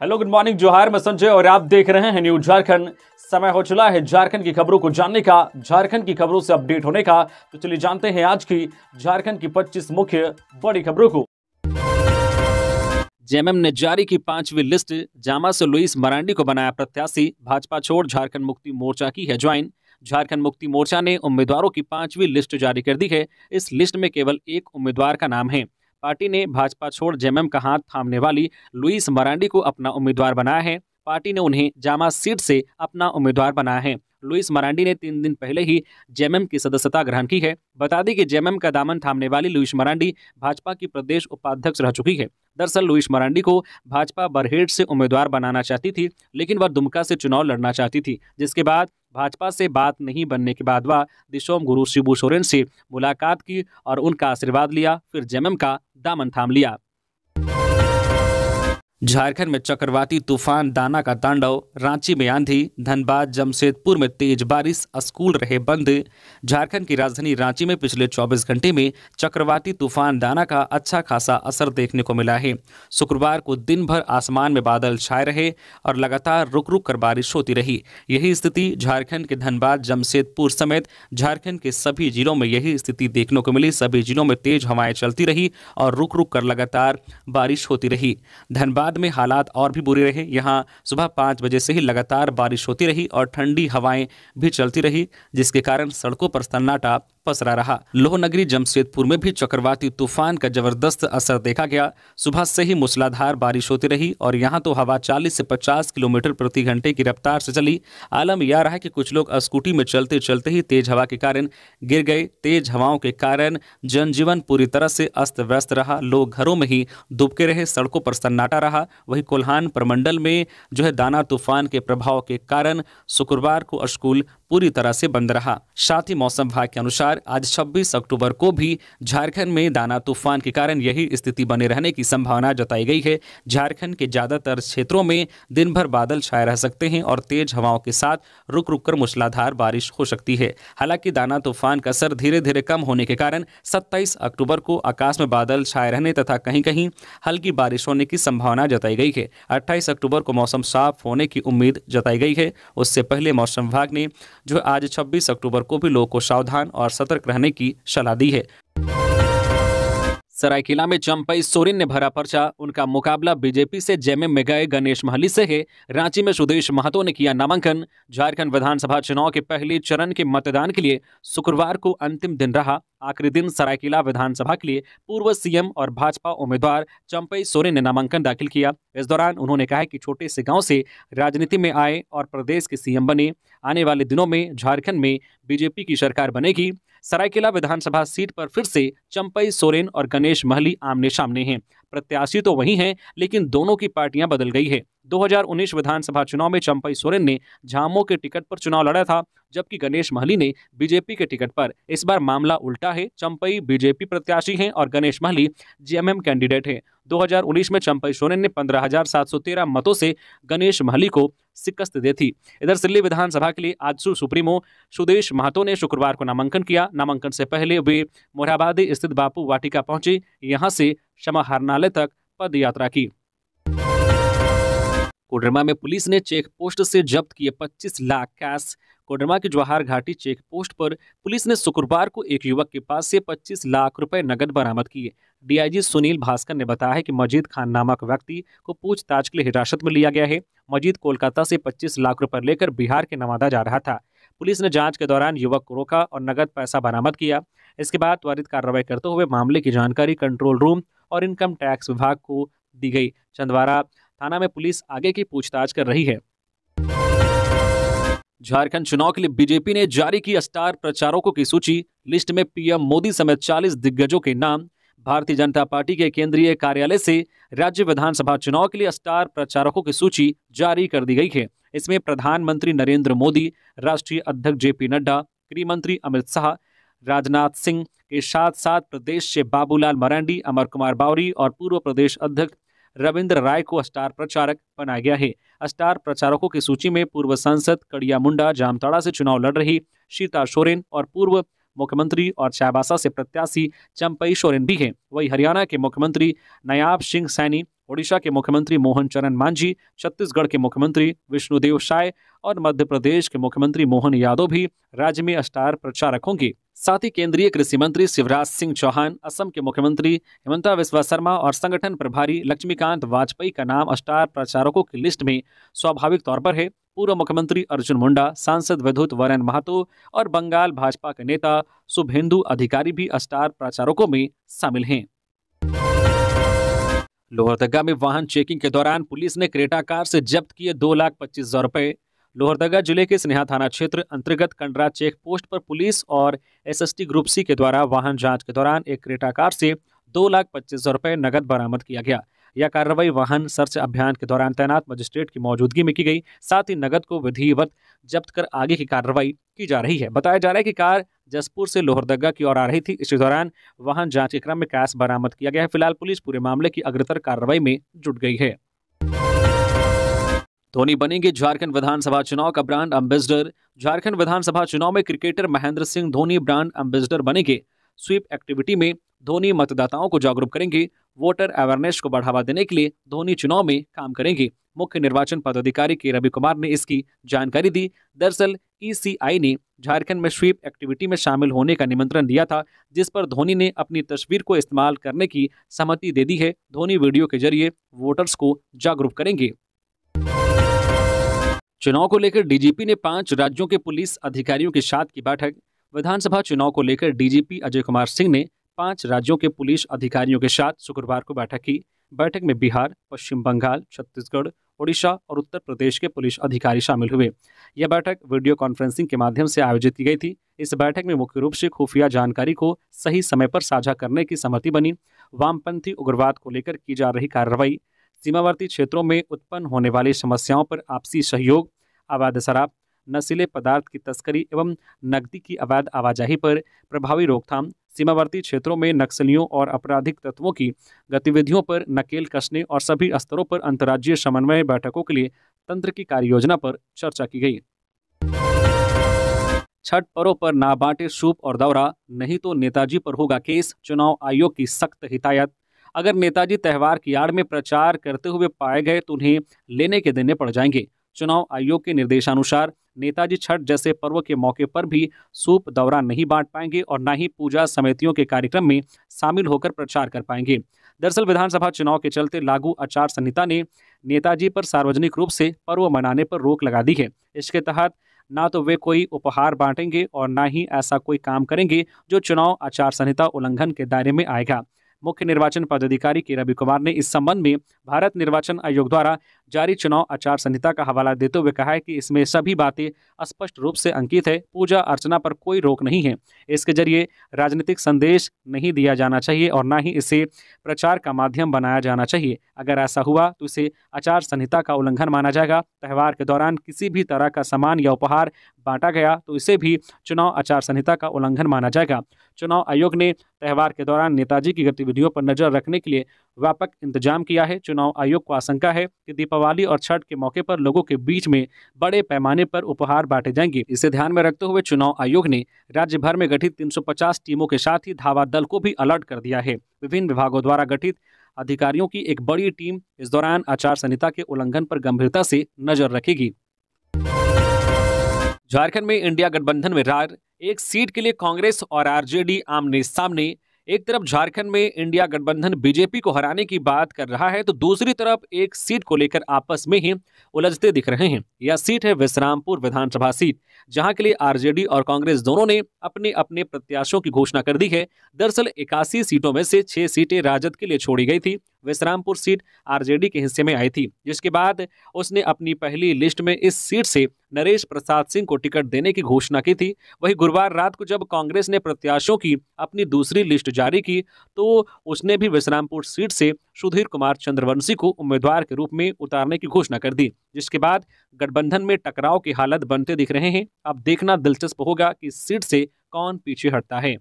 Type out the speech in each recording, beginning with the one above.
Hello, good morning, जोहार। मैं संजय और आप देख रहे हैं न्यूज झारखंड। समय हो चला है झारखंड की खबरों को जानने का, झारखंड की खबरों से अपडेट होने का। तो चलिए जानते हैं आज की झारखंड की 25 मुख्य बड़ी खबरों को। जेएमएम ने जारी की 5वीं लिस्ट, जामा से लुइस मरांडी को बनाया प्रत्याशी। भाजपा छोड़ झारखंड मुक्ति मोर्चा की है ज्वाइन। झारखंड मुक्ति मोर्चा ने उम्मीदवारों की 5वीं लिस्ट जारी कर दी है। इस लिस्ट में केवल एक उम्मीदवार का नाम है। पार्टी ने भाजपा छोड़ जेएमएम का हाथ थामने वाली लुइस मरांडी को अपना उम्मीदवार बनाया है। पार्टी ने उन्हें जामा सीट से अपना उम्मीदवार बनाया है। लुइस मरांडी ने 3 दिन पहले ही जेएमएम की सदस्यता ग्रहण की है। बता दें कि जेएमएम का दामन थामने वाली लुइस मरांडी भाजपा की प्रदेश उपाध्यक्ष रह चुकी है। दरअसल लुइस मरांडी को भाजपा बरहेट से उम्मीदवार बनाना चाहती थी, लेकिन वह दुमका से चुनाव लड़ना चाहती थी, जिसके बाद भाजपा से बात नहीं बनने के बाद वह दिशोम गुरु शिबू सोरेन से मुलाकात की और उनका आशीर्वाद लिया, फिर जेएमएम का दामन थाम लिया। झारखंड में चक्रवाती तूफान दाना का तांडव, रांची में आंधी, धनबाद जमशेदपुर में तेज बारिश, स्कूल रहे बंद। झारखंड की राजधानी रांची में पिछले 24 घंटे में चक्रवाती तूफान दाना का अच्छा खासा असर देखने को मिला है। शुक्रवार को दिन भर आसमान में बादल छाए रहे और लगातार रुक रुक कर बारिश होती रही। यही स्थिति झारखंड के धनबाद जमशेदपुर समेत झारखंड के सभी जिलों में यही स्थिति देखने को मिली। सभी जिलों में तेज हवाएं चलती रही और रुक रुक कर लगातार बारिश होती रही। धनबाद में हालात और भी बुरे रहे। यहां सुबह 5 बजे से ही लगातार बारिश होती रही और ठंडी हवाएं भी चलती रही, जिसके कारण सड़कों पर सन्नाटा पसरा रहा। लोहनगरी जमशेदपुर में भी चक्रवाती तूफान का जबरदस्त असर देखा गया। सुबह से ही मूसलाधार बारिश होती रही और यहां तो हवा 40 से 50 किलोमीटर प्रति घंटे की रफ्तार से चली। आलम यह रहा कि कुछ लोग स्कूटी में चलते चलते ही तेज हवा के कारण गिर गए। तेज हवाओं के कारण जनजीवन पूरी तरह से अस्त व्यस्त रहा। लोग घरों में ही दुबके रहे, सड़कों पर सन्नाटा रहा। वहीं कोल्हान प्रमंडल में दाना तूफान के प्रभाव के कारण शुक्रवार को स्कूल पूरी तरह से बंद रहा। साथ ही मौसम विभाग के अनुसार आज 26 अक्टूबर को भी झारखंड में दाना तूफान के कारण यही स्थिति बने रहने की संभावना जताई गई है। झारखंड के ज्यादातर क्षेत्रों में दिन भर बादल छाए रह सकते हैं और तेज हवाओं के साथ रुक रुक कर मूसलाधार बारिश हो सकती है। हालांकि दाना तूफान का असर धीरे धीरे कम होने के कारण 27 अक्टूबर को आकाश में बादल छाए रहने तथा कहीं कहीं हल्की बारिश होने की संभावना जताई गई है। 28 अक्टूबर को मौसम साफ होने की उम्मीद जताई गई है। उससे पहले मौसम विभाग ने आज 26 अक्टूबर को भी लोगों को सावधान और सतर्क रहने की सलाह दी है। सरायकेला में चंपई सोरेन ने भरा पर्चा, उनका मुकाबला बीजेपी से जेएमएम में गए गणेश महली से है। रांची में सुदेश महतो ने किया नामांकन। झारखंड विधानसभा चुनाव के पहले चरण के मतदान के लिए शुक्रवार को अंतिम दिन रहा। आखिरी दिन सरायकेला विधानसभा के लिए पूर्व सीएम और भाजपा उम्मीदवार चंपई सोरेन ने नामांकन दाखिल किया। इस दौरान उन्होंने कहा कि छोटे से गांव से राजनीति में आए और प्रदेश के सीएम बने। आने वाले दिनों में झारखंड में बीजेपी की सरकार बनेगी। सरायकेला विधानसभा सीट पर फिर से चंपई सोरेन और गणेश महली आमने सामने हैं। प्रत्याशी तो वही हैं, लेकिन दोनों की पार्टियां बदल गई है। 2019 विधानसभा चुनाव में चंपई सोरेन ने झामो के टिकट पर चुनाव लड़ा था, जबकि गणेश महली ने बीजेपी के टिकट पर। इस बार मामला उल्टा है। चंपई बीजेपी प्रत्याशी हैं और गणेश महली जेएमएम कैंडिडेट हैं। 2019 में चंपई सोरेन ने 15,713 मतों से गणेश महली को शिकस्त दी थी। इधर दिल्ली विधानसभा के लिए आजसू सुप्रीमो सुदेश महतो ने शुक्रवार को नामांकन किया। नामांकन से पहले वे मोरहाबादी स्थित बापू वाटिका पहुंचे। यहां से समाहरणालय तक पद यात्रा की। कोडरमा में पुलिस ने चेक पोस्ट से जब्त किए 25 लाख कैश। कोडरमा की जवाहर घाटी चेक पोस्ट पर पुलिस ने शुक्रवार को एक युवक के पास से 25 लाख रुपए नगद बरामद किए। डीआईजी सुनील भास्कर ने बताया है कि मजीद खान नामक व्यक्ति को पूछताछ के लिए हिरासत में लिया गया है। मजीद कोलकाता से 25 लाख रुपए लेकर बिहार के नवादा जा रहा था। पुलिस ने जांच के दौरान युवक को रोका और नगद पैसा बरामद किया। इसके बाद त्वरित कार्रवाई करते हुए मामले की जानकारी कंट्रोल रूम और इनकम टैक्स विभाग को दी गई। चंदवारा थाना में पुलिस आगे की पूछताछ कर रही है। झारखंड चुनाव के लिए बीजेपी ने जारी की स्टार प्रचारकों की सूची। लिस्ट में पीएम मोदी समेत 40 दिग्गजों के नाम। भारतीय जनता पार्टी के केंद्रीय कार्यालय से राज्य विधानसभा चुनाव के लिए स्टार प्रचारकों की सूची जारी कर दी गई है। इसमें प्रधानमंत्री नरेंद्र मोदी, राष्ट्रीय अध्यक्ष जेपी नड्डा, गृह मंत्री अमित शाह, राजनाथ सिंह के साथ साथ प्रदेश से बाबूलाल मरांडी, अमर कुमार बावरी और पूर्व प्रदेश अध्यक्ष रविंद्र राय को स्टार प्रचारक बनाया गया है। स्टार प्रचारकों की सूची में पूर्व सांसद कड़िया मुंडा जामताड़ा से चुनाव लड़ रही सीता सोरेन और पूर्व मुख्यमंत्री और चाईबासा से प्रत्याशी चंपई सोरेन भी हैं। वहीं हरियाणा के मुख्यमंत्री नायाब सिंह सैनी, ओडिशा के मुख्यमंत्री मोहन चरण मांझी, छत्तीसगढ़ के मुख्यमंत्री विष्णुदेव साय और मध्य प्रदेश के मुख्यमंत्री मोहन यादव भी राज्य में स्टार प्रचारक होंगे। साथ ही केंद्रीय कृषि मंत्री शिवराज सिंह चौहान, असम के मुख्यमंत्री हिमंता बिस्वा शर्मा और संगठन प्रभारी लक्ष्मीकांत वाजपेयी का नाम स्टार प्रचारकों की लिस्ट में स्वाभाविक तौर पर है। पूर्व मुख्यमंत्री अर्जुन मुंडा, सांसद विद्युत वरन महतो और बंगाल भाजपा के नेता शुभेंदु अधिकारी भी स्टार प्रचारकों में शामिल हैं। लोहरदगा में वाहन चेकिंग के दौरान पुलिस ने क्रेटा कार से जब्त किए 2,25,000 रुपए। लोहरदगा जिले के स्नेहा थाना क्षेत्र अंतर्गत कंडरा चेक पोस्ट पर पुलिस और एसएसटी ग्रुप सी के द्वारा वाहन जांच के दौरान एक क्रेटा कार से 2,25,000 रुपए नगद बरामद किया गया। यह कार्रवाई वाहन सर्च अभियान के दौरान तैनात मजिस्ट्रेट की मौजूदगी में की गई। साथ ही नगद को विधिवत जब्त कर आगे की कार्रवाई की जा रही है। बताया जा रहा है कि कार जसपुर से लोहरदगा की ओर आ रही थी। इसी दौरान वाहन जांच के क्रम में कैश बरामद किया गया है। फिलहाल पुलिस पूरे मामले की अग्रतर कार्रवाई में जुट गई है। धोनी बनेंगे झारखंड विधानसभा चुनाव का ब्रांड एम्बेसडर। झारखंड विधानसभा चुनाव में cricketer Mahendra Singh Dhoni brand ambassador बनेंगे। स्वीप एक्टिविटी में धोनी मतदाताओं को जागरूक करेंगे। वोटर अवेयरनेस को बढ़ावा देने के लिए धोनी चुनाव में काम करेंगे। मुख्य निर्वाचन पदाधिकारी के रवि कुमार ने इसकी जानकारी दी। दरअसल ईसीआई ने झारखंड में स्वीप एक्टिविटी में शामिल होने का निमंत्रण दिया था, जिस पर धोनी ने अपनी तस्वीर को इस्तेमाल करने की सहमति दे दी है। धोनी वीडियो के जरिए वोटर्स को जागरूक करेंगे। चुनाव को लेकर डीजीपी ने 5 राज्यों के पुलिस अधिकारियों के साथ की बैठक। विधानसभा चुनाव को लेकर डीजीपी अजय कुमार सिंह ने 5 राज्यों के पुलिस अधिकारियों के साथ शुक्रवार को बैठक की। बैठक में बिहार, पश्चिम बंगाल, छत्तीसगढ़, ओडिशा और उत्तर प्रदेश के पुलिस अधिकारी शामिल हुए। यह बैठक वीडियो कॉन्फ्रेंसिंग के माध्यम से आयोजित की गई थी। इस बैठक में मुख्य रूप से खुफिया जानकारी को सही समय पर साझा करने की सहमति बनी। वामपंथी उग्रवाद को लेकर की जा रही कार्रवाई, सीमावर्ती क्षेत्रों में उत्पन्न होने वाली समस्याओं पर आपसी सहयोग, अवैध शराब, नशीले पदार्थ की तस्करी एवं नकदी की अवैध आवाजाही पर प्रभावी रोकथाम, सीमावर्ती क्षेत्रों में नक्सलियों और आपराधिक तत्वों की गतिविधियों पर नकेल कसने और सभी स्तरों पर अंतर्राज्यीय समन्वय बैठकों के लिए तंत्र की कार्ययोजना पर चर्चा की गई। छठ पर्व पर ना बांटे सूप और दौरा, नहीं तो नेताजी पर होगा केस। चुनाव आयोग की सख्त हिदायत। अगर नेताजी त्योहार की आड़ में प्रचार करते हुए पाए गए तो उन्हें लेने के देने पड़ जाएंगे। चुनाव आयोग के निर्देशानुसार नेताजी छठ जैसे पर्व के मौके पर भी सूप दौरा नहीं बांट पाएंगे और न ही पूजा समितियों के कार्यक्रम में शामिल होकर प्रचार कर पाएंगे। दरअसल विधानसभा चुनाव के चलते लागू आचार संहिता ने नेताजी पर सार्वजनिक रूप से पर्व मनाने पर रोक लगा दी है। इसके तहत ना तो वे कोई उपहार बांटेंगे और ना ही ऐसा कोई काम करेंगे जो चुनाव आचार संहिता उल्लंघन के दायरे में आएगा। मुख्य निर्वाचन पदाधिकारी के रवि कुमार ने इस संबंध में भारत निर्वाचन आयोग द्वारा जारी चुनाव आचार संहिता का हवाला देते हुए कहा है कि इसमें सभी बातें स्पष्ट रूप से अंकित है। पूजा अर्चना पर कोई रोक नहीं है। इसके जरिए राजनीतिक संदेश नहीं दिया जाना चाहिए और न ही इसे प्रचार का माध्यम बनाया जाना चाहिए। अगर ऐसा हुआ तो इसे आचार संहिता का उल्लंघन माना जाएगा। त्योहार के दौरान किसी भी तरह का सामान या उपहार बांटा गया तो इसे भी चुनाव आचार संहिता का उल्लंघन माना जाएगा। चुनाव आयोग ने त्योहार के दौरान नेताजी की गतिविधियों पर नजर रखने के लिए व्यापक इंतजाम किया है। चुनाव आयोग को आशंका है कि दीपावली और छठ के मौके पर लोगों के बीच में बड़े पैमाने पर उपहार बांटे जाएंगे। इसे ध्यान में रखते हुए चुनाव आयोग ने राज्य भर में गठित 350 टीमों के साथ ही धावा दल को भी अलर्ट कर दिया है। विभिन्न विभागों द्वारा गठित अधिकारियों की एक बड़ी टीम इस दौरान आचार संहिता के उल्लंघन पर गंभीरता से नजर रखेगी। झारखंड में इंडिया गठबंधन में रार, एक सीट के लिए कांग्रेस और आरजेडी आमने सामने। एक तरफ झारखंड में इंडिया गठबंधन बीजेपी को हराने की बात कर रहा है तो दूसरी तरफ एक सीट को लेकर आपस में ही उलझते दिख रहे हैं। यह सीट है विश्रामपुर विधानसभा सीट, जहां के लिए आरजेडी और कांग्रेस दोनों ने अपने अपने प्रत्याशियों की घोषणा कर दी है। दरअसल 81 सीटों में से 6 सीटें राजद के लिए छोड़ी गई थी। विश्रामपुर सीट आरजेडी के हिस्से में आई थी, जिसके बाद उसने अपनी पहली लिस्ट में इस सीट से नरेश प्रसाद सिंह को टिकट देने की घोषणा की थी। वहीं गुरुवार रात को जब कांग्रेस ने प्रत्याशियों की अपनी दूसरी लिस्ट जारी की तो उसने भी विश्रामपुर सीट से सुधीर कुमार चंद्रवंशी को उम्मीदवार के रूप में उतारने की घोषणा कर दी, जिसके बाद गठबंधन में टकराव की हालत बनते दिख रहे हैं। अब देखना दिलचस्प होगा कि इस सीट से कौन पीछे हटता है।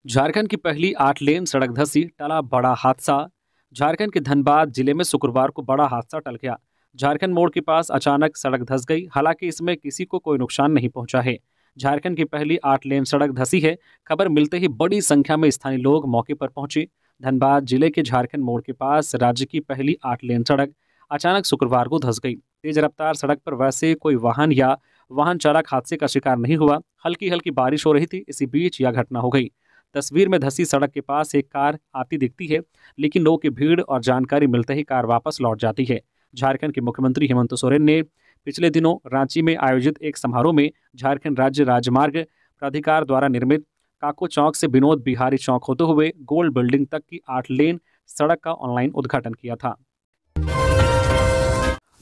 झारखंड की पहली 8 लेन सड़क धंसी, टला बड़ा हादसा। झारखंड के धनबाद जिले में शुक्रवार को बड़ा हादसा टल गया। झारखंड मोड़ के पास अचानक सड़क धंस गई। हालांकि इसमें किसी को कोई नुकसान नहीं पहुंचा है। झारखंड की पहली 8 लेन सड़क धंसी है। खबर मिलते ही बड़ी संख्या में स्थानीय लोग मौके पर पहुंचे। धनबाद जिले के झारखंड मोड़ के पास राज्य की पहली 8 लेन सड़क अचानक शुक्रवार को धंस गई। तेज रफ्तार सड़क पर वैसे कोई वाहन या वाहन चालक हादसे का शिकार नहीं हुआ। हल्की हल्की बारिश हो रही थी, इसी बीच यह घटना हो गई। तस्वीर में धंसी सड़क के पास एक कार आती दिखती है, लेकिन लोगों की भीड़ और जानकारी मिलते ही कार वापस लौट जाती है। झारखंड के मुख्यमंत्री हेमंत सोरेन ने पिछले दिनों रांची में आयोजित एक समारोह में झारखंड राज्य राजमार्ग प्राधिकार द्वारा निर्मित काको चौक से विनोद बिहारी चौक होते हुए गोल बिल्डिंग तक की 8 लेन सड़क का ऑनलाइन उद्घाटन किया था।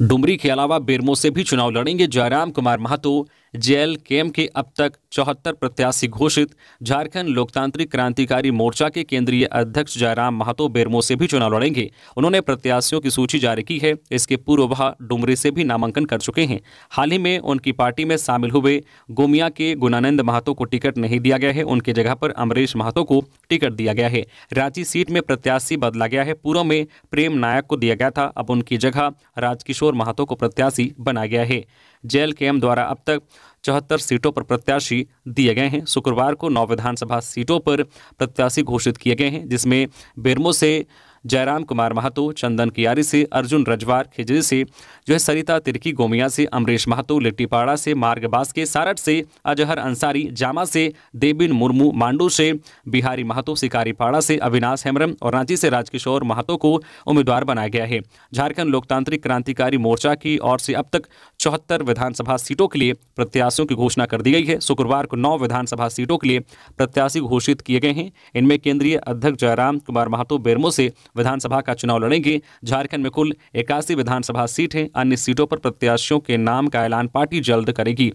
डुमरी के अलावा बेरमो से भी चुनाव लड़ेंगे जयराम कुमार महतो। जेएलकेएम के अब तक 74 प्रत्याशी घोषित। झारखंड लोकतांत्रिक क्रांतिकारी मोर्चा के केंद्रीय अध्यक्ष जयराम महतो बेरमो से भी चुनाव लड़ेंगे। उन्होंने प्रत्याशियों की सूची जारी की है। इसके पूर्व वह डुमरी से भी नामांकन कर चुके हैं। हाल ही में उनकी पार्टी में शामिल हुए गोमिया के गुणानंद महतो को टिकट नहीं दिया गया है। उनकी जगह पर अमरीश महतो को टिकट दिया गया है। रांची सीट में प्रत्याशी बदला गया है। पूर्व में प्रेम नायक को दिया गया था, अब उनकी जगह राजकिशोर महतो को प्रत्याशी बनाया गया है। जेएलकेएम द्वारा अब तक 74 सीटों पर प्रत्याशी दिए गए हैं। शुक्रवार को 9 विधानसभा सीटों पर प्रत्याशी घोषित किए गए हैं, जिसमें बेरमो से जयराम कुमार महतो, चंदन कियारी से अर्जुन रजवार, खिजरी से जो है सरिता तिर्की, गोमिया से अमरीश महतो, लिट्टीपाड़ा से मार्ग बास्के, सारठ से अजहर अंसारी, जामा से देबिन मुर्मू, मांडू से बिहारी महतो, शिकारीपाड़ा से अविनाश हेम्ब्रम और रांची से राजकिशोर महतो को उम्मीदवार बनाया गया है। झारखंड लोकतांत्रिक क्रांतिकारी मोर्चा की ओर से अब तक 74 विधानसभा सीटों के लिए प्रत्याशियों की घोषणा कर दी गई है। शुक्रवार को 9 विधानसभा सीटों के लिए प्रत्याशी घोषित किए गए हैं। इनमें केंद्रीय अध्यक्ष जयराम कुमार महतो बेरमो से विधानसभा का चुनाव लड़ेंगे। झारखंड में कुल 81 विधानसभा सीट हैं। अन्य सीटों पर प्रत्याशियों के नाम का ऐलान पार्टी जल्द करेगी।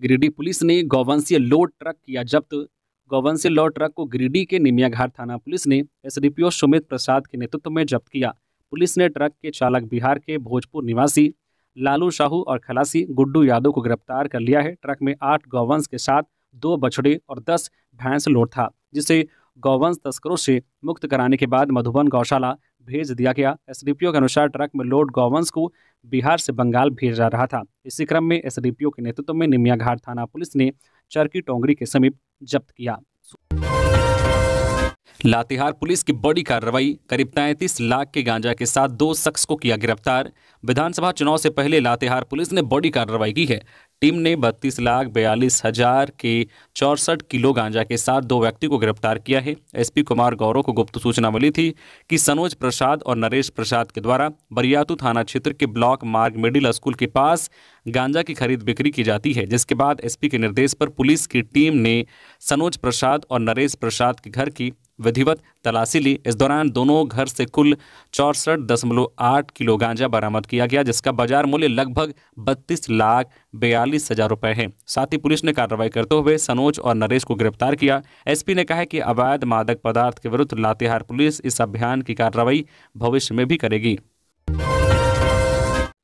गिरिडीह पुलिस ने गौवंशीय लोड ट्रक किया जब्त। गौवंशीय लोड ट्रक को गिरिडीह के निमियाघाट थाना पुलिस ने एसडीपीओ सुमित प्रसाद के नेतृत्व में जब्त किया। पुलिस ने ट्रक के चालक बिहार के भोजपुर निवासी लालू साहू और खलासी गुड्डू यादव को गिरफ्तार कर लिया है। ट्रक में 8 गौवंश के साथ 2 बछड़े और 10 भैंस लोड था, जिसे गौवंश तस्करों से मुक्त कराने के बाद मधुबन गौशाला भेज दिया गया। एसडीपीओ के अनुसार ट्रक में लोड गौवंश को बिहार से बंगाल भेजा जा रहा था। इसी क्रम में एसडीपीओ के नेतृत्व में निमियाघाट थाना पुलिस ने चरकी टोंगरी के समीप जब्त किया। लातेहार पुलिस की बड़ी कार्रवाई, करीब 33 लाख के गांजा के साथ 2 शख्स को किया गिरफ्तार। विधानसभा चुनाव से पहले लातेहार पुलिस ने बड़ी कार्रवाई की है। टीम ने 32,42,000 के 64 किलो गांजा के साथ 2 व्यक्ति को गिरफ्तार किया है। एसपी कुमार गौरव को गुप्त सूचना मिली थी कि सनोज प्रसाद और नरेश प्रसाद के द्वारा बरियातू थाना क्षेत्र के ब्लॉक मार्ग मिडिल स्कूल के पास गांजा की खरीद बिक्री की जाती है, जिसके बाद एसपी के निर्देश पर पुलिस की टीम ने सनोज प्रसाद और नरेश प्रसाद के घर की विधिवत तलाशी ली। इस दौरान दोनों घर से कुल 64.8 किलो गांजा बरामद किया गया, जिसका बाजार मूल्य लगभग 32,42,000 रुपए है। साथ ही पुलिस ने कार्रवाई करते हुए सनोज और नरेश को गिरफ्तार किया। एसपी ने कहा कि अवैध मादक पदार्थ के विरुद्ध लातेहार पुलिस इस अभियान की कार्रवाई भविष्य में भी करेगी।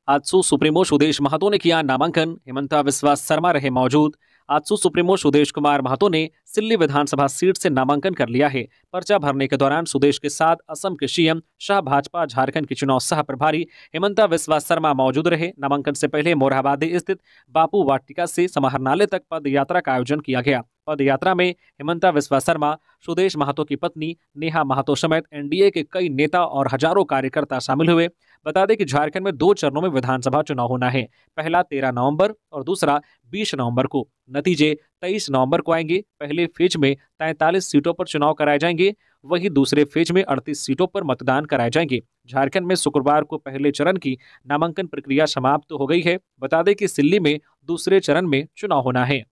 आजसू सुप्रीमो सुदेश महतो ने किया नामांकन, हेमंता बिस्वा शर्मा रहे मौजूद। आजसू सुप्रीमो सुदेश कुमार महतो ने सिल्ली विधानसभा सीट से नामांकन कर लिया है। पर्चा भरने के दौरान सुदेश के साथ असम के सीएम शाह भाजपा झारखंड के चुनाव सह प्रभारी हेमंता बिस्वा शर्मा मौजूद रहे। नामांकन से पहले मोरहाबादी स्थित बापू वाटिका से समाहरणालय तक पद यात्रा का आयोजन किया गया। पद यात्रा में हेमंता बिस्वा शर्मा, सुदेश महतो की पत्नी नेहा महतो समेत एनडीए के कई नेता और हजारों कार्यकर्ता शामिल हुए। बता दें कि झारखंड में 2 चरणों में विधानसभा चुनाव होना है। पहला 13 नवंबर और दूसरा 20 नवंबर को। नतीजे 23 नवंबर को आएंगे। पहले फेज में 43 सीटों पर चुनाव कराए जाएंगे, वहीं दूसरे फेज में 38 सीटों पर मतदान कराए जाएंगे। झारखंड में शुक्रवार को पहले चरण की नामांकन प्रक्रिया समाप्त हो गई है। बता दें कि सिल्ली में दूसरे चरण में चुनाव होना है।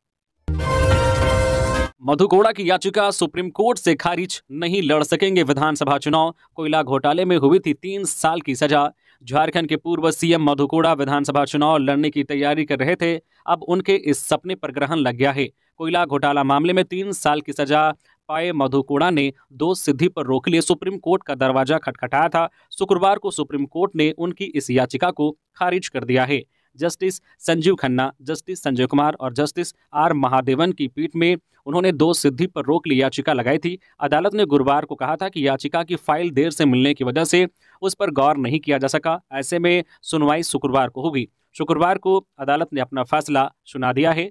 मधु कोड़ा की याचिका सुप्रीम कोर्ट से खारिज, नहीं लड़ सकेंगे विधानसभा चुनाव। कोयला घोटाले में हुई थी 3 साल की सजा। झारखंड के पूर्व सीएम मधु कोड़ा विधानसभा चुनाव लड़ने की तैयारी कर रहे थे। अब उनके इस सपने पर ग्रहण लग गया है। कोयला घोटाला मामले में 3 साल की सजा पाए मधु कोड़ा ने दोष सिद्धि पर रोक लिए सुप्रीम कोर्ट का दरवाजा खटखटाया था। शुक्रवार को सुप्रीम कोर्ट ने उनकी इस याचिका को खारिज कर दिया है। जस्टिस संजीव खन्ना, जस्टिस संजय कुमार और जस्टिस आर महादेवन की पीठ में उन्होंने दोष सिद्धि पर रोक ली याचिका लगाई थी। अदालत ने गुरुवार को कहा था कि याचिका की फाइल देर से मिलने की वजह से उस पर गौर नहीं किया जा सका। ऐसे में सुनवाई शुक्रवार को होगी। शुक्रवार को अदालत ने अपना फैसला सुना दिया है।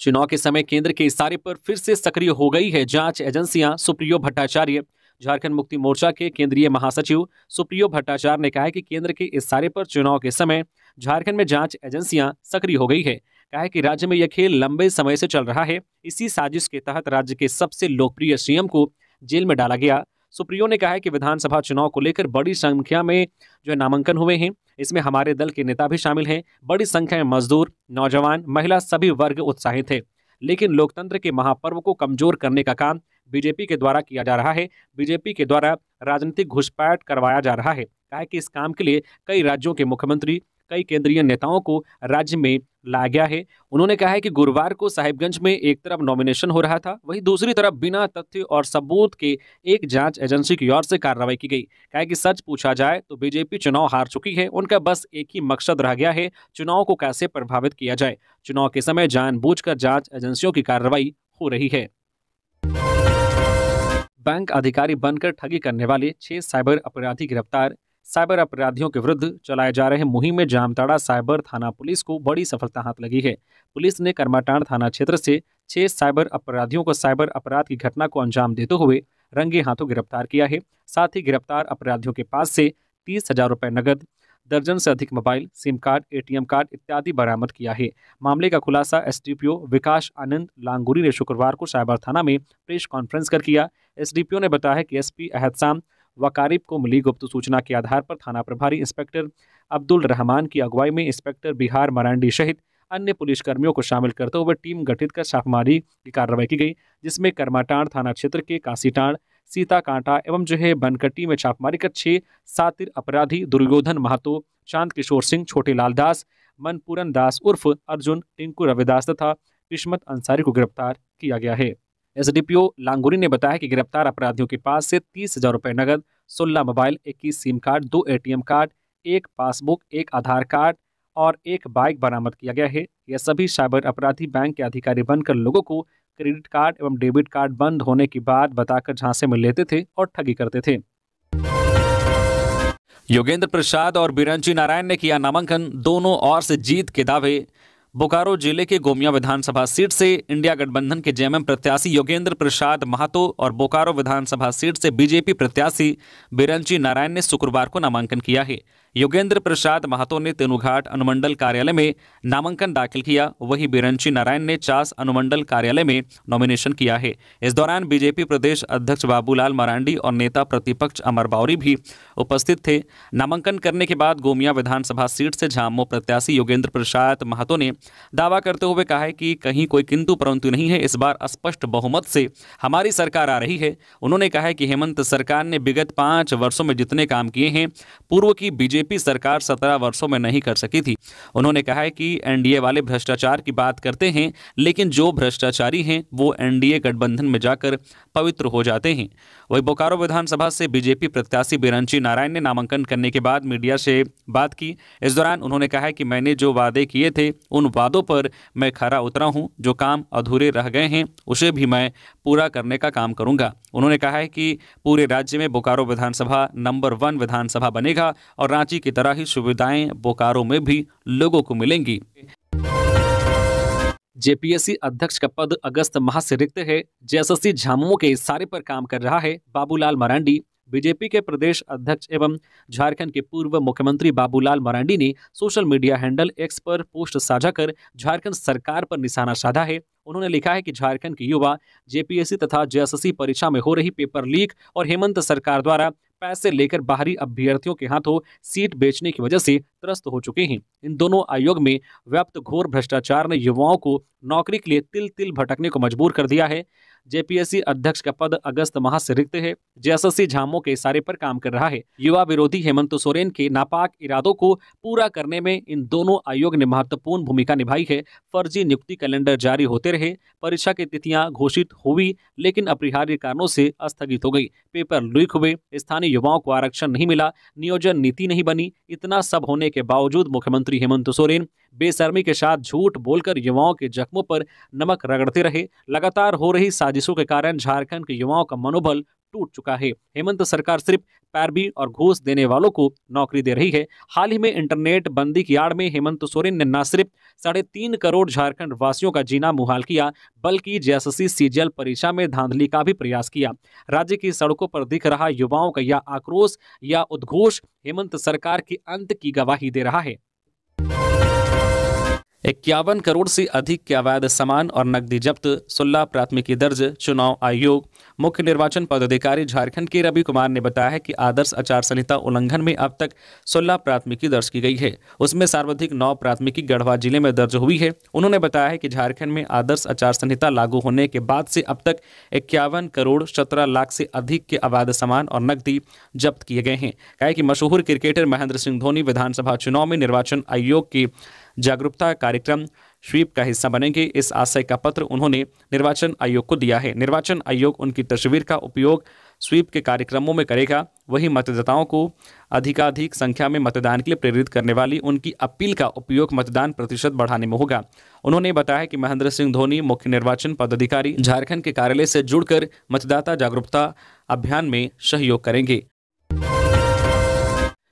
चुनाव के समय केंद्र के इशारे पर फिर से सक्रिय हो गई है जांच एजेंसियां। सुप्रियो भट्टाचार्य, झारखंड मुक्ति मोर्चा के केंद्रीय महासचिव सुप्रियो भट्टाचार्य ने कहा है कि केंद्र के इशारे पर चुनाव के समय झारखंड में जांच एजेंसियां सक्रिय हो गई है। कहा है कि राज्य में यह खेल लंबे समय से चल रहा है। इसी साजिश के तहत राज्य के सबसे लोकप्रिय सीएम को जेल में डाला गया। सुप्रियो ने कहा है कि विधानसभा चुनाव को लेकर बड़ी संख्या में जो नामांकन हुए हैं, इसमें हमारे दल के नेता भी शामिल हैं। बड़ी संख्या में मजदूर, नौजवान, महिला सभी वर्ग उत्साहित है। लेकिन लोकतंत्र के महापर्व को कमजोर करने का काम बीजेपी के द्वारा किया जा रहा है। बीजेपी के द्वारा राजनीतिक घुसपैठ करवाया जा रहा है। कहा है कि इस काम के लिए कई राज्यों के मुख्यमंत्री, कई केंद्रीय नेताओं को राज्य में लाया गया है। उन्होंने कहा है कि गुरुवार को साहिबगंज में एक तरफ नॉमिनेशन हो रहा था, वहीं दूसरी तरफ बिना तथ्य और सबूत के एक जांच एजेंसी की ओर से कार्रवाई की गई। कहा कि सच पूछा जाए तो बीजेपी चुनाव हार चुकी है। उनका बस एक ही मकसद रह गया है, चुनाव को कैसे प्रभावित किया जाए। चुनाव के समय जानबूझकर जांच एजेंसियों की कार्रवाई हो रही है। बैंक अधिकारी बनकर ठगी करने वाले 6 साइबर अपराधी गिरफ्तार। साइबर अपराधियों के विरुद्ध चलाए जा रहे मुहिम में जामताड़ा साइबर थाना पुलिस को बड़ी सफलता हाथ लगी है। पुलिस ने करमाटांड़ थाना क्षेत्र से 6 साइबर अपराधियों को साइबर अपराध की घटना को अंजाम देते हुए रंगे हाथों गिरफ्तार किया है। साथ ही गिरफ्तार अपराधियों के पास से 30,000 रुपये नगद, दर्जन से अधिक mobile, SIM card, ATM card इत्यादि बरामद किया है। मामले का खुलासा एसडीपीओ विकास आनंद लांगुरी ने शुक्रवार को साइबर थाना में प्रेस कॉन्फ्रेंस कर किया। एसडीपीओ ने बताया कि एसपी अहदसाम वकारिब को मिली गुप्त सूचना के आधार पर थाना प्रभारी इंस्पेक्टर अब्दुल रहमान की अगुवाई में इंस्पेक्टर बिहार मरांडी सहित अन्य पुलिसकर्मियों को शामिल करते हुए टीम गठित कर छापेमारी की कार्रवाई की गई, जिसमें करमाटांड़ थाना क्षेत्र के कासीटांड़, सीता कांटा एवं बनकटी में छापेमारी कर 6 सातिर अपराधी दुर्योधन महतो, चांद किशोर सिंह, छोटे लाल दास, मनपूरन दास उर्फ अर्जुन, टिंकू रविदास तथा किस्मत अंसारी को गिरफ्तार किया गया है। एसडीपीओ लांगुरी ने बताया कि गिरफ्तार अपराधियों के पास से 30,000 रुपये नगद, 16 mobile, 21 SIM card, 2 ATM card, 1 passbook, 1 आधार कार्ड और 1 बाइक बरामद किया गया है। यह सभी साइबर अपराधी बैंक के अधिकारी बनकर लोगों को क्रेडिट कार्ड एवं डेबिट कार्ड बंद होने की बात बताकर झांसे में लेते थे और ठगी करते थे। योगेंद्र प्रसाद और बिरंची नारायण ने किया नामांकन, दोनों ओर से जीत के दावे। बोकारो जिले के गोमिया विधानसभा सीट से इंडिया गठबंधन के जेएमएम प्रत्याशी योगेंद्र प्रसाद महतो और बोकारो विधानसभा सीट से बीजेपी प्रत्याशी बिरंची नारायण ने शुक्रवार को नामांकन किया है। योगेंद्र प्रसाद महतो ने तेनुघाट अनुमंडल कार्यालय में नामांकन दाखिल किया, वहीं बिरंची नारायण ने चास अनुमंडल कार्यालय में नॉमिनेशन किया है। इस दौरान बीजेपी प्रदेश अध्यक्ष बाबूलाल मरांडी और नेता प्रतिपक्ष अमर बावरी भी उपस्थित थे। नामांकन करने के बाद गोमिया विधानसभा सीट से झामुमो प्रत्याशी योगेंद्र प्रसाद महतो ने दावा करते हुए कहा है कि कहीं कोई किंतु परंतु नहीं है, इस बार स्पष्ट बहुमत से हमारी सरकार आ रही है। उन्होंने कहा है कि हेमंत सरकार ने विगत 5 वर्षों में जितने काम किए हैं पूर्व की बीजेपी सरकार 17 वर्षों में नहीं कर सकी थी। उन्होंने कहा है कि एनडीए वाले भ्रष्टाचार की बात करते हैं, लेकिन जो भ्रष्टाचारी हैं वो एनडीए गठबंधन में जाकर पवित्र हो जाते हैं। वही बोकारो विधानसभा से बीजेपी प्रत्याशी बिरंची नारायण ने नामांकन करने के बाद मीडिया से बात की। इस दौरान उन्होंने कहा है कि मैंने जो वादे किए थे उन वादों पर मैं खरा उतरा हूं, जो काम अधूरे रह गए हैं उसे भी मैं पूरा करने का काम करूंगा। उन्होंने कहा है कि पूरे राज्य में बोकारो विधानसभा नंबर 1 विधानसभा बनेगा और रांची की तरह ही सुविधाएं बोकारो में भी लोगों को मिलेंगी। जेपीएससी अध्यक्ष का पद अगस्त माह से रिक्त है। जेएसएससी झामुमो के इशारे पर काम कर रहा है बाबूलाल मरांडी। बीजेपी के प्रदेश अध्यक्ष एवं झारखंड के पूर्व मुख्यमंत्री बाबूलाल मरांडी ने सोशल मीडिया हैंडल एक्स पर पोस्ट साझा कर झारखंड सरकार पर निशाना साधा है। उन्होंने लिखा है कि झारखंड के युवा जेपीएससी तथा जेएसएससी परीक्षा में हो रही पेपर लीक और हेमंत सरकार द्वारा पैसे लेकर बाहरी अभ्यर्थियों के हाथों सीट बेचने की वजह से त्रस्त हो चुके हैं। इन दोनों आयोग में व्याप्त घोर भ्रष्टाचार ने युवाओं को नौकरी के लिए तिल तिल भटकने को मजबूर कर दिया है। जेपीएससी अध्यक्ष का पद अगस्त माह से रिक्त है। जेएसएससी झामुमो के इशारे पर काम कर रहा है। युवा विरोधी हेमंत सोरेन के नापाक इरादों को पूरा करने में इन दोनों आयोग ने महत्वपूर्ण भूमिका निभाई है। फर्जी नियुक्ति कैलेंडर जारी होते रहे, परीक्षा की तिथियां घोषित हुई लेकिन अपरिहार्य कारणों से स्थगित हो गई, पेपर लीक हुए, स्थानीय युवाओं को आरक्षण नहीं मिला, नियोजन नीति नहीं बनी। इतना सब होने के बावजूद मुख्यमंत्री हेमंत सोरेन बेशर्मी के साथ झूठ बोलकर युवाओं के जख्मों पर नमक रगड़ते रहे। लगातार हो रही साजिशों के कारण झारखंड के युवाओं का मनोबल टूट चुका है। हेमंत सरकार सिर्फ पैरवी और घूस देने वालों को नौकरी दे रही है। हाल ही में इंटरनेट बंदी की आड़ में हेमंत सोरेन ने न सिर्फ 3.5 करोड़ झारखंड वासियों का जीना मुहाल किया, बल्कि जेएसएससी सीजीएल परीक्षा में धांधली का भी प्रयास किया। राज्य की सड़कों पर दिख रहा युवाओं का यह आक्रोश या उद्घोष हेमंत सरकार के अंत की गवाही दे रहा है। 51 करोड़ से अधिक के अवैध सामान और नकदी जब्त, 16 प्राथमिकी दर्ज। चुनाव आयोग मुख्य निर्वाचन पदाधिकारी झारखंड के रवि कुमार ने बताया है कि आदर्श आचार संहिता उल्लंघन में अब तक 16 प्राथमिकी दर्ज की गई है। उसमें सर्वाधिक 9 प्राथमिकी गढ़वा जिले में दर्ज हुई है। उन्होंने बताया है कि झारखंड में आदर्श आचार संहिता लागू होने के बाद से अब तक 51 करोड़ 17 लाख से अधिक के अवैध सामान और नकदी जब्त किए गए हैं। कहा कि मशहूर क्रिकेटर महेंद्र सिंह धोनी विधानसभा चुनाव में निर्वाचन आयोग की जागरूकता कार्यक्रम स्वीप का हिस्सा बनेंगे। इस आशय का पत्र उन्होंने निर्वाचन आयोग को दिया है। निर्वाचन आयोग उनकी तस्वीर का उपयोग स्वीप के कार्यक्रमों में करेगा। वहीं मतदाताओं को अधिकाधिक संख्या में मतदान के लिए प्रेरित करने वाली उनकी अपील का उपयोग मतदान प्रतिशत बढ़ाने में होगा। उन्होंने बताया कि महेंद्र सिंह धोनी मुख्य निर्वाचन पदाधिकारी झारखंड के कार्यालय से जुड़कर मतदाता जागरूकता अभियान में सहयोग करेंगे।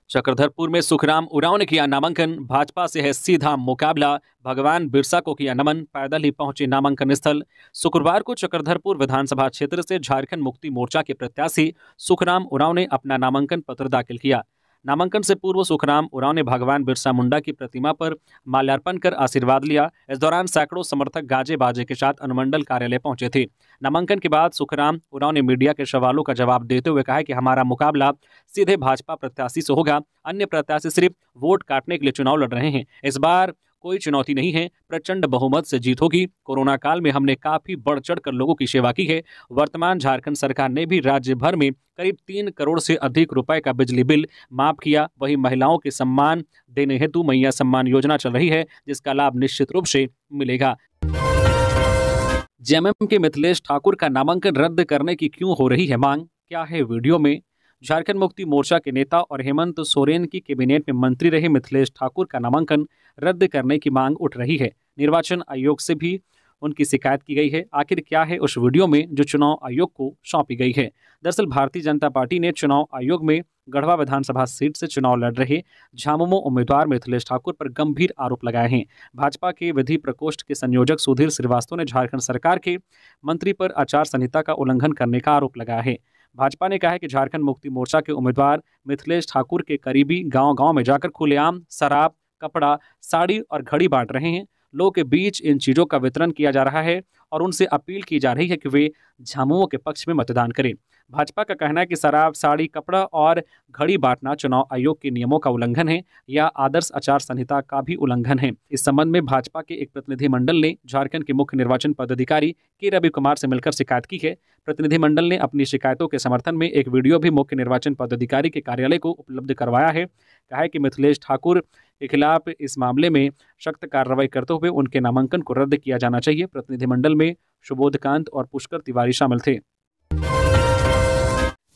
चक्रधरपुर में सुखराम उरांव ने किया नामांकन, भाजपा से है सीधा मुकाबला। भगवान बिरसा को किया नमन, पैदल ही पहुंचे नामांकन स्थल। शुक्रवार को चक्रधरपुर विधानसभा क्षेत्र से झारखंड मुक्ति मोर्चा के प्रत्याशी सुखराम उरांव ने अपना नामांकन पत्र दाखिल किया। नामांकन से पूर्व सुखराम उरांव ने भगवान बिरसा मुंडा की प्रतिमा पर माल्यार्पण कर आशीर्वाद लिया। इस दौरान सैकड़ों समर्थक गाजे बाजे के साथ अनुमंडल कार्यालय पहुंचे थे। नामांकन के बाद सुखराम उरांव ने मीडिया के सवालों का जवाब देते हुए कहा कि हमारा मुकाबला सीधे भाजपा प्रत्याशी से होगा। अन्य प्रत्याशी सिर्फ वोट काटने के लिए चुनाव लड़ रहे हैं। इस बार कोई चुनौती नहीं है, प्रचंड बहुमत से जीत होगी। कोरोना काल में हमने काफी बढ़ चढ़ कर लोगों की सेवा की है। वर्तमान झारखंड सरकार ने भी राज्य भर में करीब 3 करोड़ से अधिक रुपए का बिजली बिल माफ किया। वहीं महिलाओं के सम्मान देने हेतु मैया सम्मान योजना चल रही है, जिसका लाभ निश्चित रूप से मिलेगा। जेएमएम के मिथिलेश ठाकुर का नामांकन रद्द करने की क्यों हो रही है मांग, क्या है वीडियो में। झारखंड मुक्ति मोर्चा के नेता और हेमंत सोरेन की कैबिनेट में मंत्री रहे मिथिलेश ठाकुर का नामांकन रद्द करने की मांग उठ रही है। निर्वाचन आयोग से भी उनकी शिकायत की गई है। आखिर क्या है उस वीडियो में जो चुनाव आयोग को सौंपी गई है। दरअसल भारतीय जनता पार्टी ने चुनाव आयोग में गढ़वा विधानसभा सीट से चुनाव लड़ रहे झामुमो उम्मीदवार मिथिलेश ठाकुर पर गंभीर आरोप लगाए हैं। भाजपा के विधि प्रकोष्ठ के संयोजक सुधीर श्रीवास्तव ने झारखंड सरकार के मंत्री पर आचार संहिता का उल्लंघन करने का आरोप लगाया है। भाजपा ने कहा है कि झारखंड मुक्ति मोर्चा के उम्मीदवार मिथिलेश ठाकुर के करीबी गांव-गांव में जाकर खुलेआम शराब, कपड़ा, साड़ी और घड़ी बांट रहे हैं। लोगों के बीच इन चीज़ों का वितरण किया जा रहा है और उनसे अपील की जा रही है कि वे झामुमो के पक्ष में मतदान करें। भाजपा का कहना है कि शराब, साड़ी, कपड़ा और घड़ी बांटना चुनाव आयोग के नियमों का उल्लंघन है या आदर्श आचार संहिता का भी उल्लंघन है। इस संबंध में भाजपा के एक प्रतिनिधिमंडल ने झारखंड के मुख्य निर्वाचन पदाधिकारी के रवि कुमार से मिलकर शिकायत की है। प्रतिनिधिमंडल ने अपनी शिकायतों के समर्थन में एक वीडियो भी मुख्य निर्वाचन पदाधिकारी के कार्यालय को उपलब्ध करवाया है। कहा है कि मिथिलेश ठाकुर के खिलाफ इस मामले में सख्त कार्रवाई करते हुए उनके नामांकन को रद्द किया जाना चाहिए। प्रतिनिधिमंडल में सुबोधकांत और पुष्कर तिवारी शामिल थे।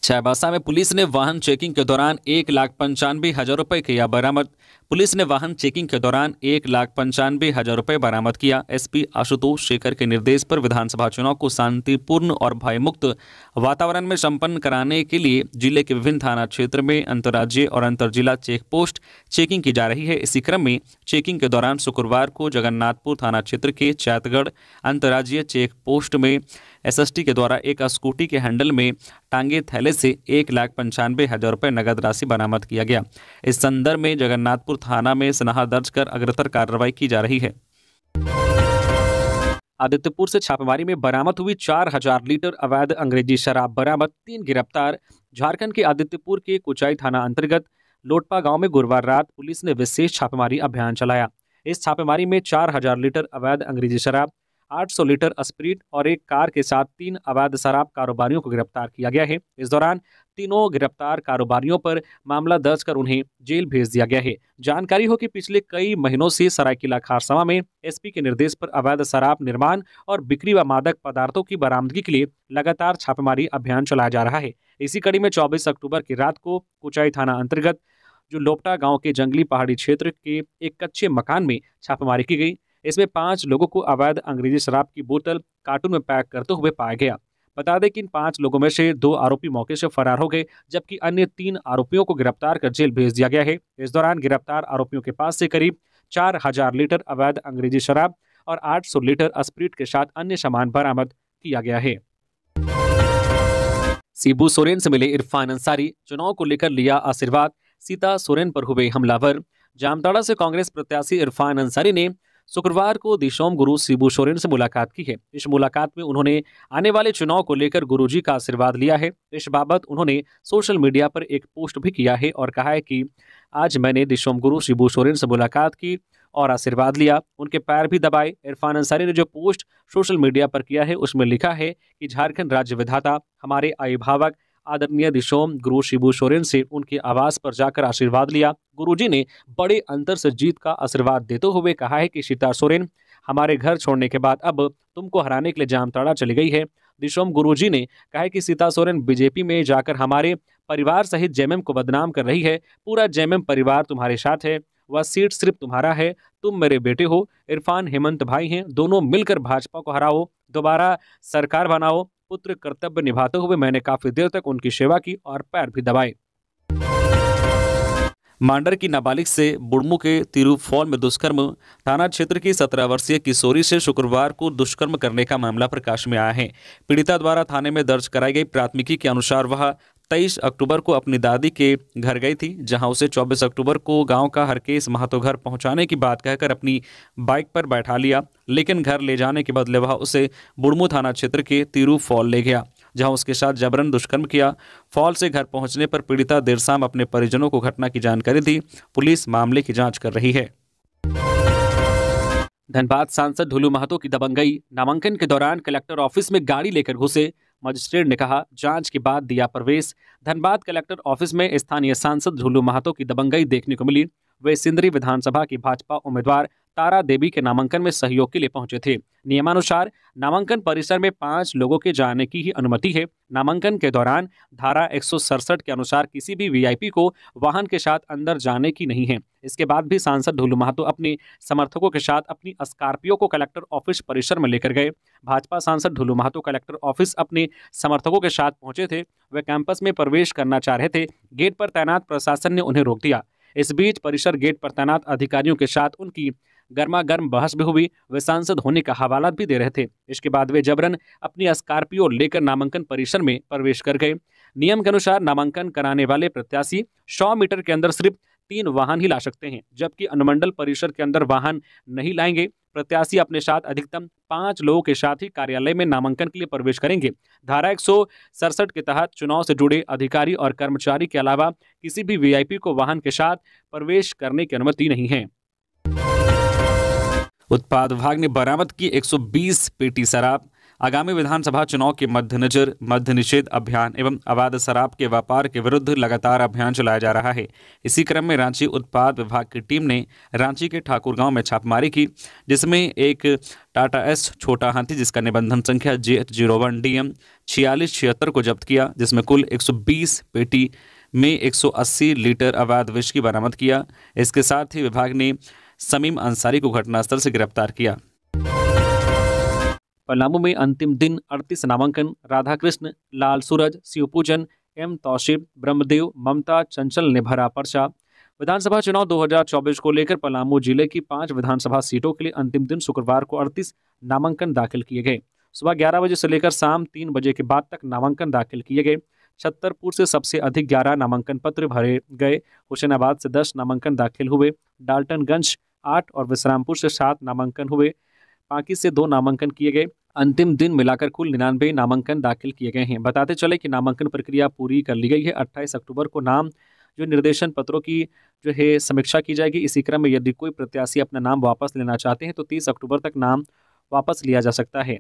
चाईबासा में पुलिस ने वाहन चेकिंग के दौरान 1,95,000 रुपये किया बरामद। पुलिस ने वाहन चेकिंग के दौरान 1,95,000 रुपये बरामद किया। एसपी आशुतोष शेखर के निर्देश पर विधानसभा चुनाव को शांतिपूर्ण और भयमुक्त वातावरण में संपन्न कराने के लिए जिले के विभिन्न थाना क्षेत्र में अंतर्राज्यीय और अंतरजिला चेक पोस्ट चेकिंग की जा रही है। इसी क्रम में चेकिंग के दौरान शुक्रवार को जगन्नाथपुर थाना क्षेत्र के चैतगढ़ अंतर्राज्यीय चेक पोस्ट में एसएसटी के द्वारा एक स्कूटी के हैंडल में टांगे थैले से 1,95,000 रुपये नगद राशि बरामद किया गया। इस संदर्भ में जगन्नाथपुर थाना में सनहा दर्ज कर अग्रतर कार्रवाई की जा रही है। आदित्यपुर से छापेमारी में बरामद हुई 4,000 लीटर अवैध अंग्रेजी शराब बरामद, 3 गिरफ्तार। झारखंड के आदित्यपुर के कुचाई थाना अंतर्गत लोटपा गांव में गुरुवार रात पुलिस ने विशेष छापेमारी अभियान चलाया। इस छापेमारी में 4,000 लीटर अवैध अंग्रेजी शराब, 800 लीटर स्प्रीट और एक कार के साथ 3 अवैध शराब कारोबारियों को गिरफ्तार किया गया है। इस दौरान तीनों गिरफ्तार कारोबारियों पर मामला दर्ज कर उन्हें जेल भेज दिया गया है। जानकारी हो कि पिछले कई महीनों से सरायकेला खारसावां में एसपी के निर्देश पर अवैध शराब निर्माण और बिक्री व मादक पदार्थों की बरामदगी के लिए लगातार छापेमारी अभियान चलाया जा रहा है। इसी कड़ी में 24 अक्टूबर की रात को कुचाई थाना अंतर्गत जो लोपटा गाँव के जंगली पहाड़ी क्षेत्र के एक कच्चे मकान में छापेमारी की गई। इसमें 5 लोगों को अवैध अंग्रेजी शराब की बोतल कार्टून में पैक करते हुए पाया गया। बता दें कि इन 5 लोगों में से 2 आरोपी मौके से फरार हो गए, जबकि अन्य 3 आरोपियों को गिरफ्तार कर जेल भेज दिया गया है। इस दौरान गिरफ्तार आरोपियों के पास से करीब 4000 लीटर अवैध अंग्रेजी शराब और 800 लीटर स्प्रिट के साथ अन्य सामान बरामद किया गया है। शिबू सोरेन से मिले इरफान अंसारी, चुनाव को लेकर लिया आशीर्वाद, सीता सोरेन पर हुए हमलावर। जामताड़ा से कांग्रेस प्रत्याशी इरफान अंसारी ने शुक्रवार को दिशोम गुरु शिबू सोरेन से मुलाकात की है। इस मुलाकात में उन्होंने आने वाले चुनाव को लेकर गुरुजी का आशीर्वाद लिया है। इस बाबत उन्होंने सोशल मीडिया पर एक पोस्ट भी किया है और कहा है कि आज मैंने दिशोम गुरु शिबू सोरेन से मुलाकात की और आशीर्वाद लिया, उनके पैर भी दबाए। इरफान अंसारी ने जो पोस्ट सोशल मीडिया पर किया है उसमें लिखा है कि झारखंड राज्य विधाता हमारे अभिभावक आदरणीय दिशोम गुरु शिबू सोरेन से उनके आवास पर जाकर आशीर्वाद लिया। गुरुजी ने बड़े अंतर से जीत का आशीर्वाद देते हुए कहा है कि सीता सोरेन हमारे घर छोड़ने के बाद अब तुमको हराने के लिए जामताड़ा चली गई है। दिशोम गुरुजी ने कहा है कि सीता सोरेन बीजेपी में जाकर हमारे परिवार सहित जेएमएम को बदनाम कर रही है। पूरा जेएमएम परिवार तुम्हारे साथ है, वह सीट सिर्फ तुम्हारा है, तुम मेरे बेटे हो, इरफान हेमंत भाई हैं, दोनों मिलकर भाजपा को हराओ, दोबारा सरकार बनाओ। पुत्र कर्तव्य निभाते हुए मैंने काफी देर तक उनकी सेवा की और पैर भी दबाए। मांडर की नाबालिग से बुढ़मू के तिरुफॉल में दुष्कर्म। थाना क्षेत्र की 17 वर्षीय किशोरी से शुक्रवार को दुष्कर्म करने का मामला प्रकाश में आया है। पीड़िता द्वारा थाने में दर्ज कराई गई प्राथमिकी के अनुसार वह 23 अक्टूबर को अपनी दादी के घर गई थी, जहां उसे 24 अक्टूबर को गांव का हरकेश महतो घर पहुंचाने की बात कहकर अपनी बाइक पर बैठा लिया, लेकिन घर ले जाने के बदले वह उसे बुढ़मू थाना क्षेत्र के तिरुफॉल ले गया, जहां उसके साथ जबरन दुष्कर्म किया। फॉल से घर पहुंचने पर पीड़िता देर शाम अपने परिजनों को घटना की जानकारी दी। पुलिस मामले की जांच कर रही है। धनबाद सांसद ढुलू महतो की दबंगई। नामांकन के दौरान कलेक्टर ऑफिस में गाड़ी लेकर घुसे, मजिस्ट्रेट ने कहा जांच के बाद दिया प्रवेश। धनबाद कलेक्टर ऑफिस में स्थानीय सांसद ढुलू महतो की दबंगई देखने को मिली। वे सिंदरी विधानसभा की भाजपा उम्मीदवार तारा देवी के नामांकन में सहयोग के लिए पहुंचे थे। नियमानुसार नामांकन परिसर में 5 लोगों के जाने की ही अनुमति है। नामांकन के दौरान धारा 167 के अनुसार किसी भी वीआईपी को वाहन के साथ अंदर जाने की नहीं है। इसके बाद भी सांसद ढुलू महतो अपने समर्थकों के साथ अपनी स्कॉर्पियो को कलेक्टर ऑफिस परिसर में लेकर गए। भाजपा सांसद ढुलू महतो कलेक्टर ऑफिस अपने समर्थकों के साथ पहुंचे थे। वे कैंपस में प्रवेश करना चाह रहे थे। गेट पर तैनात प्रशासन ने उन्हें रोक दिया। इस बीच परिसर गेट पर तैनात अधिकारियों के साथ उनकी गर्मा गर्म बहस भी हुई। वे सांसद होने का हवाला भी दे रहे थे। इसके बाद वे जबरन अपनी स्कॉर्पियो लेकर नामांकन परिसर में प्रवेश कर गए। नियम के अनुसार नामांकन कराने वाले प्रत्याशी 100 मीटर के अंदर सिर्फ 3 वाहन ही ला सकते हैं, जबकि अनुमंडल परिसर के अंदर वाहन नहीं लाएंगे। प्रत्याशी अपने साथ अधिकतम 5 लोगों के साथ ही कार्यालय में नामांकन के लिए प्रवेश करेंगे। धारा 167 के तहत चुनाव से जुड़े अधिकारी और कर्मचारी के अलावा किसी भी वीआईपी को वाहन के साथ प्रवेश करने की अनुमति नहीं है। उत्पाद विभाग ने बरामद की 120 पेटी शराब। आगामी विधानसभा चुनाव के मद्देनजर मद्य निषेध अभियान एवं अवैध शराब के व्यापार के विरुद्ध लगातार अभियान चलाया जा रहा है। इसी क्रम में रांची उत्पाद विभाग की टीम ने रांची के ठाकुर गांव में छापेमारी की, जिसमें एक टाटा एस छोटा हाथी जिसका निबंधन संख्या JH01 DM 4676 को जब्त किया, जिसमें कुल 120 पेटी में 180 लीटर अवैध विस्की बरामद किया। इसके साथ ही विभाग ने समीम अंसारी को घटनास्थल से गिरफ्तार किया। पलामू में अंतिम दिन 38 नामांकन। राधाकृष्ण, लाल सूरज, शिवपूजन, M तौसीफ, ब्रह्मदेव, ममता चंचल ने भरा पर्चा। विधानसभा चुनाव 2024 को लेकर पलामू जिले की 5 विधानसभा सीटों के लिए अंतिम दिन शुक्रवार को 38 नामांकन दाखिल किए गए। सुबह 11 बजे से लेकर शाम 3 बजे के बाद तक नामांकन दाखिल किए गए। छतरपुर से सबसे अधिक 11 नामांकन पत्र भरे गए। हुसैनाबाद से 10 नामांकन दाखिल हुए। डाल्टनगंज 8 और विश्रामपुर से 7 नामांकन हुए। पांकी से 2 नामांकन किए गए। अंतिम दिन मिलाकर कुल 99 नामांकन दाखिल किए गए हैं। बताते चले कि नामांकन प्रक्रिया पूरी कर ली गई है। 28 अक्टूबर को नाम जो निर्देशन पत्रों की जो है समीक्षा की जाएगी। इसी क्रम में यदि कोई प्रत्याशी अपना नाम वापस लेना चाहते हैं तो 30 अक्टूबर तक नाम वापस लिया जा सकता है।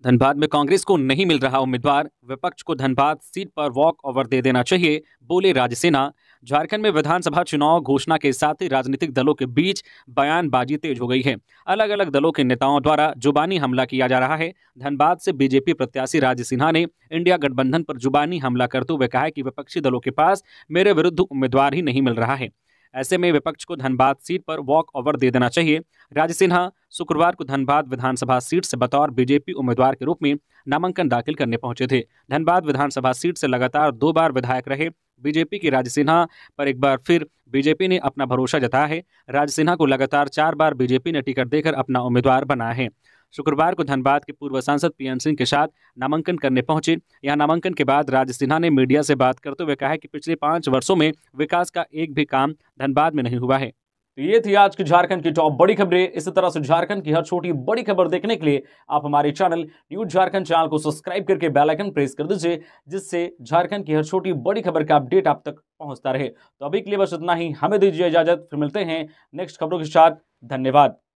धनबाद में कांग्रेस को नहीं मिल रहा उम्मीदवार, विपक्ष को धनबाद सीट पर वॉक ओवर दे देना चाहिए, बोले राजसेना। झारखंड में विधानसभा चुनाव घोषणा के साथ ही राजनीतिक दलों के बीच बयानबाजी तेज हो गई है। अलग अलग दलों के नेताओं द्वारा जुबानी हमला किया जा रहा है। धनबाद से बीजेपी प्रत्याशी राज सिन्हा ने इंडिया गठबंधन पर जुबानी हमला करते हुए कहा है कि विपक्षी दलों के पास मेरे विरुद्ध उम्मीदवार ही नहीं मिल रहा है। ऐसे में विपक्ष को धनबाद सीट पर वॉक ओवर दे देना चाहिए। राजे सिन्हा शुक्रवार को धनबाद विधानसभा सीट से बतौर बीजेपी उम्मीदवार के रूप में नामांकन दाखिल करने पहुंचे थे। धनबाद विधानसभा सीट से लगातार 2 बार विधायक रहे बीजेपी के राजे सिन्हा पर एक बार फिर बीजेपी ने अपना भरोसा जताया है। राजे सिन्हा को लगातार 4 बार बीजेपी ने टिकट देकर अपना उम्मीदवार बनाया है। शुक्रवार को धनबाद के पूर्व सांसद पीएन सिंह के साथ नामांकन करने पहुंचे। यहां नामांकन के बाद राजे सिन्हा ने मीडिया से बात करते हुए कहा है कि पिछले 5 वर्षों में विकास का एक भी काम धनबाद में नहीं हुआ है। तो ये थी आज की झारखंड की टॉप बड़ी खबरें। इसी तरह से झारखंड की हर छोटी बड़ी खबर देखने के लिए आप हमारे चैनल न्यूज झारखंड चैनल को सब्सक्राइब करके बेल आइकन प्रेस कर दीजिए, जिससे झारखंड की हर छोटी बड़ी खबर का अपडेट आप तक पहुंचता रहे। तो अभी के लिए बस इतना ही, हमें दीजिए इजाजत, फिर मिलते हैं नेक्स्ट खबरों के साथ। धन्यवाद।